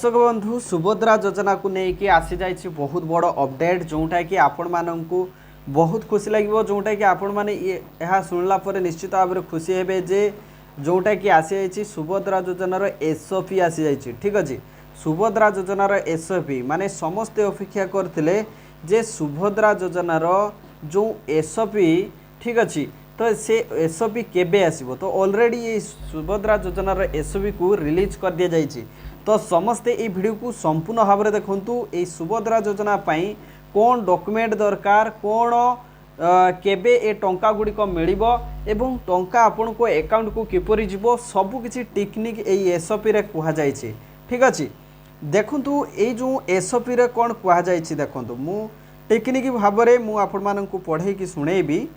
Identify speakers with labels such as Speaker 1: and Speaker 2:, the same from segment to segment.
Speaker 1: दर्शक बंधु सुभद्रा योजना को लेकिन आसी जाइए बहुत बड़ अपडेट जोटा कि आपण मानू बहुत खुशी लगे जोटा कि आपण मैंने यह शुणला निश्चित भाव में खुशी हे जे जोटा कि आसी जाइए सुभद्रा योजनार एसओपी आसी जाइए। ठीक अच्छे सुभद्रा योजनार एसओपी माने समस्ते अपेक्षा करते जे सुभद्रा योजनार जो एसओपी ठीक अच्छे तो से एसओपी केबे आसीबो तो ऑलरेडी ये सुभद्रा योजनार एसओपी को रिलीज कर दि जाइए। तो समस्ते ये वीडियो को संपूर्ण भाव में देखु ये सुभद्रा योजना पाई कौन डॉक्यूमेंट दरकार कौन केबे ए टंका गुड़िक मिल एवं टंका आपण को अकाउंट को किपर जीव सबकि टेक्निक यही एसओपी रे कह जाइए। ठीक अच्छे देखु ये जो एसओपी रे कौन कह जाइए देखु मु टेक्निक भाव में मुझे पढ़े कि शुणेबी।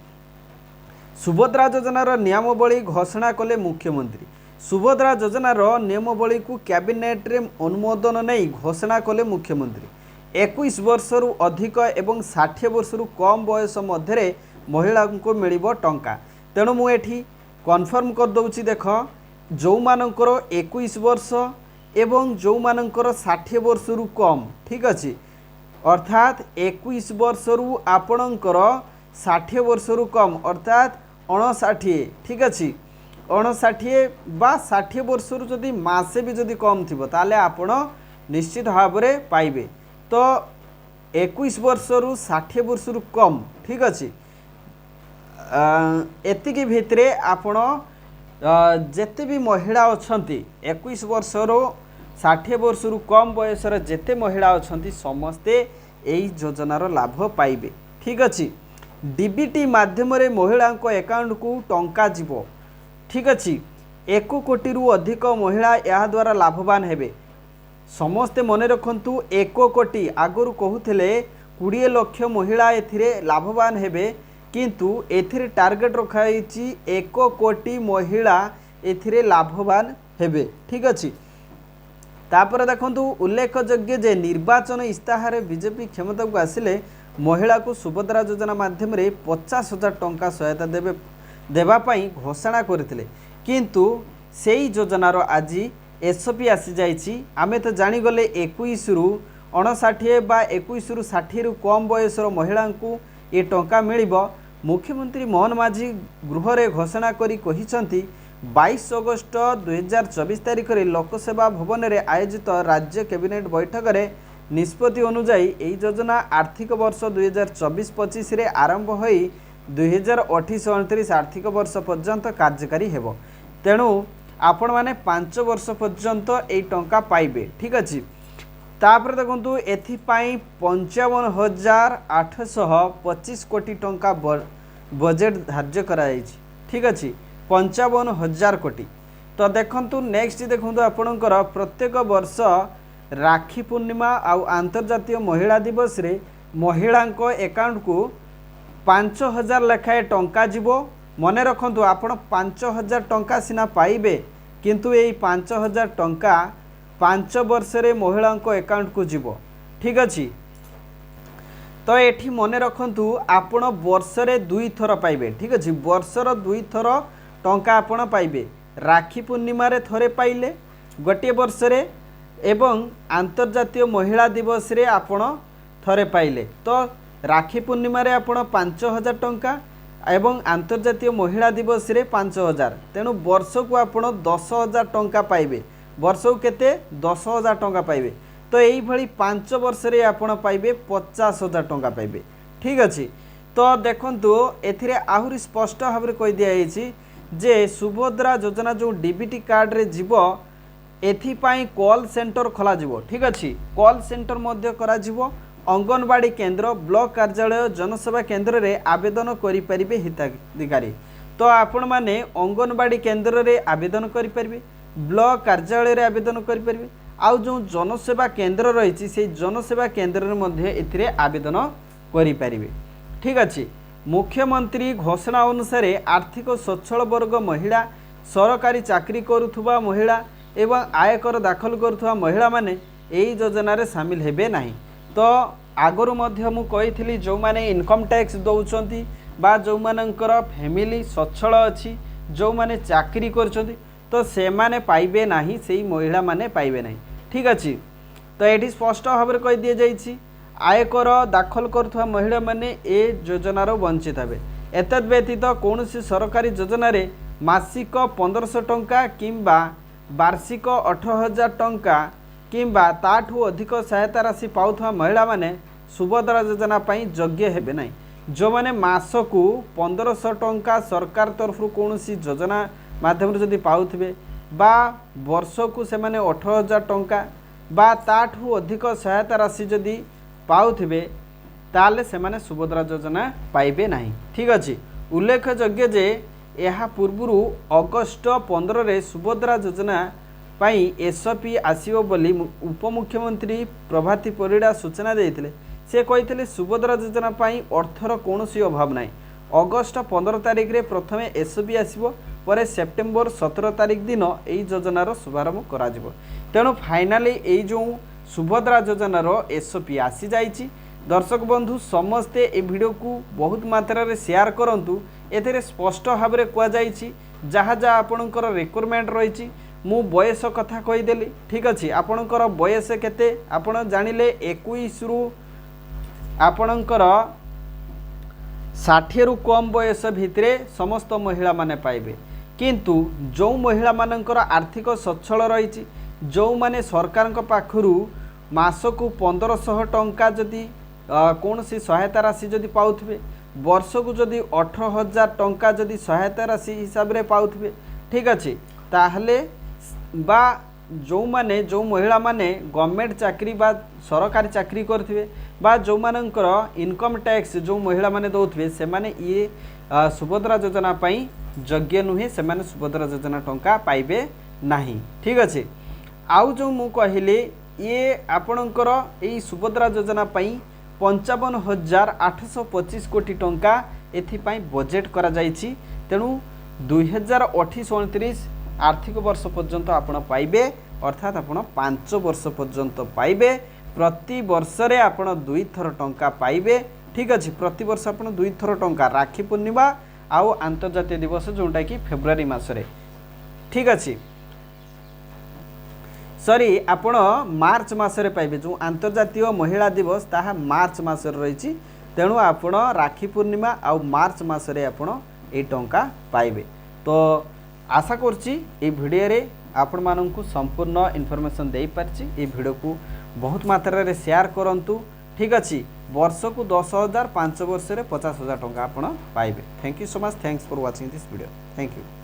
Speaker 1: सुभद्रा योजनार नियमावली घोषणा कले मुख्यमंत्री सुभद्रा योजनार नियमावली को कैबिनेट रे अनुमोदन नहीं घोषणा कले मुख्यमंत्री 21 वर्ष रु अधिक एवं 60 वर्ष रु कम बयस मध्य महिला को मिलिबो टंका। तेणु मुझे कन्फर्म कर दउची देख जो मानकर 21 वर्ष एवं जो मानकर 60 वर्ष रु कम ठीक अच्छे अर्थात 21 वर्ष रु आपणकर 60 वर्ष रु कम अर्थात 59 ठीक अच्छे 59 बा 60 वर्ष रु जदि मासे भी जदि कम थी ताले आपण निश्चित भाव में पाइबे। तो 21 वर्ष रु 60 वर्ष रु कम ठीक अच्छे एतिकी भितरे आपण जेते भी महिला अछंती 21 वर्ष रु 60 वर्ष रु कम बयसर जेते महिला अछंती समस्ते एई योजनार लाभ पाइबे। ठीक अच्छे डीबीटी माध्यम रे महिला अकाउंट को टंका जीवो ठीक अच्छे 1 कोटी रु अधिक महिला या द्वारा लाभवान हेबे। समस्ते मन रखंतु 1 कोटी आगुरी कहूले 20 लाख महिला एथिरे लाभवान हेबे किंतु एथिरे टार्गेट रखाई 1 कोटी महिला एथिरे लाभवान हेबे। ठीक अच्छे तापर देखंतु उल्लेखयोग्य जे निर्वाचन इस्ताहार बीजेपी क्षमता को आसिले महिला को सुभद्रा योजना माध्यम 50,000 टंका सहायता देवाई घोषणा करते किंतु से योजनार आज एसओपी आसी जाइए। आमे तो जानीगले 21 रु 59 बा 21 रु 60 रु कम बयसर महिला को ये टंका मिल मुख्यमंत्री मोहन माझी गृह रे घोषणा करी कहिसंती 22 अगस्ट 2024 तारिख में लोकसेवा भवन में आयोजित राज्य कैबिनेट बैठक में निष्पत्ति अनुजाई यह योजना आर्थिक वर्ष 2024-25 रे आरंभ होई 2028-29 आर्थिक वर्ष पर्यंत कार्यकारी हेबो। तेणु आपण माने 5 वर्ष पर्यंत यही टंका पाइबे। ठीक अच्छे तापर देखु एथिपाई 55,825 कोटी टंका बजेट धार्य कराई। ठीक अच्छे 55,000 कोटी। तो देखंतु नेक्स्ट देखंतु आपणकर प्रत्येक वर्ष राखी पूर्णिमा आउ अंतर्जातीय महिला दिवस रे महिला अकाउंट को 5,000 लेखाए टंका जीवो। मने रखंतु आपण 5,000 टंका सिना पाइबे किंतु यही 5,000 टंका 5 वर्ष रे महिला अकाउंट को जीवो। ठीक अच्छे तो एठी मने रखंतु आपण वर्ष रे 2 थर पाइबे। ठीक अच्छे वर्षर 2 थर टंका आपण पाइबे राखी पूर्णिमा रे थरे पाइले गोटे वर्ष रे एवं अंतर्जातीय महिला दिवस रे आपण थरे पाइले। तो राखी पूर्णिमा रे आपण 5,000 टंका एवं अंतर्जातीय महिला दिवस रे 5,000 तेणु वर्ष को आपण 10,000 टंका पाइबे। वर्ष को केते 10,000 टंका पाइबे। तो यही भली 5 वर्ष रे आपण पाइबे 50,000 टंका पाइबे। ठीक अच्छे तो देखंतु एथिरे आहुरी स्पष्ट भाव में कहि दिया जायछि जे सुभद्रा योजना जो डीबीटी कार्ड रे जीवो एथिपाई कॉल सेंटर खोला जीवो। ठीक अच्छे कॉल सेंटर मध्य करा जीवो अंगनवाड़ी केंद्र ब्लॉक कार्यालय जनसेवा केंद्र रे आवेदन करि परिबे हिताधिकारी। तो आपण माने अंगनवाड़ी केंद्र रे आवेदन करि परिबे ब्लॉक कार्यालय रे आवेदन करि परिबे आउ जो जनसेवा केंद्र रही से जनसेवा केंद्र रे मध्य एथिरे आवेदन करि परिबे। ठीक अच्छे मुख्यमंत्री घोषणा अनुसार आर्थिक स्वच्छल वर्ग महिला सरकारी चाकरी करुथुबा महिला एवं आयकर दाखल करुथुबा महिला माने एही योजना रे शामिल हेबे नाही। तो आगरु मध्य मु कहिथिली जो माने इनकम टैक्स दउचंती बा जो मानकर फैमिली स्वच्छल अछि जो माने चाकरी करचंती तो से माने पाइबे नाही सेही महिला माने पाइबे नाही। ठीक अछि तो ये स्पष्ट भाव में कही दि जाइए आयकर दाखल करुवा महिला माने ए योजनार वंचित हे। एतद व्यतीत कौन सरकारी योजन मासिक 1500 टंका किंबा वार्षिक 18,000 टंका किंबा ताठू अधिक सहायता राशि पाउथवा महिला माने सुभद्रा योजना योग्य हेबे नहीं। जो मैंने मासकू 1500 टंका सरकार तरफ कौन योजना माध्यम जदि पाउथिबे बा वर्षकू से माने 18,000 टंका बा ताठू अधिक सहायता राशि जदि पाउथिबे ताले से माने सुभद्रा योजना पाइबे नहीं। ठीक अच्छे उल्लेखयोग्य जे यह पूर्व अगस्ट 15 रे सुभद्रा योजना पाई एसओपी आसीबो बोली उपमुख्यमंत्री प्रभाती परिड़ा सूचना देइथिले। से कही सुभद्रा योजना पाई अर्थर कौन अभाव ना। अगस्ट 15 तारिख रे प्रथमे एसओपी आसीबो पर सेप्टेम्बर 17 तारिख दिन यही योजनार शुभारंभ करा जिवो। तेणु फाइनाली यही जो सुभद्रा योजनार एसओपी आसी जाइछि। दर्शक बंधु समस्ते ए वीडियो को बहुत मात्रा रे शेयर करंतु। एथिरे स्पष्ट भाव में कहुଯାଇଛି जहाँ जहाँ आपणकर रिक्वायरमेंट रही मु बयस कथा कहीदेली। ठीक अच्छे आपणकर बयस केते आपण जानिले 21 रु आपणकर 60 रु कम बयस भितरे समस्त महिला माने पाइबे। किंतु जो महिला मानकर आर्थिक सच्छल रही जो माने सरकार पाखरु मासकू 1500 टंका जदि कौन सी सहायता राशि जदि पाउथिबे वर्षकू जदि 18,000 टंका जदि सहायता राशि हिसाब रे पाउथिबे। ठीक अच्छे ताहले बा जो माने जो महिला माने गवर्नमेंट चाकरी बा सरकारी चाकरी करथिबे बा जो मानकर इनकम टैक्स जो महिला माने दौथिबे से माने ये सुभद्रा योजना पाई योग्य नुहे से माने सुभद्रा योजना टंका पाइबे नाही। ठीक अच्छे आउ जो मु कहले ये आपणकर यही सुभद्रा योजना पाई 55,825 कोटी टंका एथिपाई बजेट करा जाइछि। तेणु 2028-29 आर्थिक वर्ष पर्यंत आपण पाइबे अर्थात आपण 5 वर्ष पर्यंत पाइबे। प्रति वर्ष रे आपण 2 थर टंका पाइबे। ठीक अच्छे प्रति वर्ष आपण 2 थर टंका राखी पूर्णिमा आउ अंतर्जातीय दिवस जोटा कि फेब्रुआरी मासरे। ठीक अच्छे सॉरी आपण मार्च मासरे पाइबे जो अंतर्जातीय महिला दिवस ताहा मार्च मासरे रही। तेणु आपण राखी पूर्णिमा आउ मार्च मासरे आपण ए टंका पाइबे। तो आशा करछि ए वीडियो रे आपण माननकु संपूर्ण इन्फॉर्मेशन देई पारछि। ए वीडियो को बहुत मात्रा रे शेयर करंतु। ठीक अछि वर्ष को 10,000 5 वर्ष रे 50,000 टंका आपण पाइबे। Thank you so much thanks for watching this video. Thank you.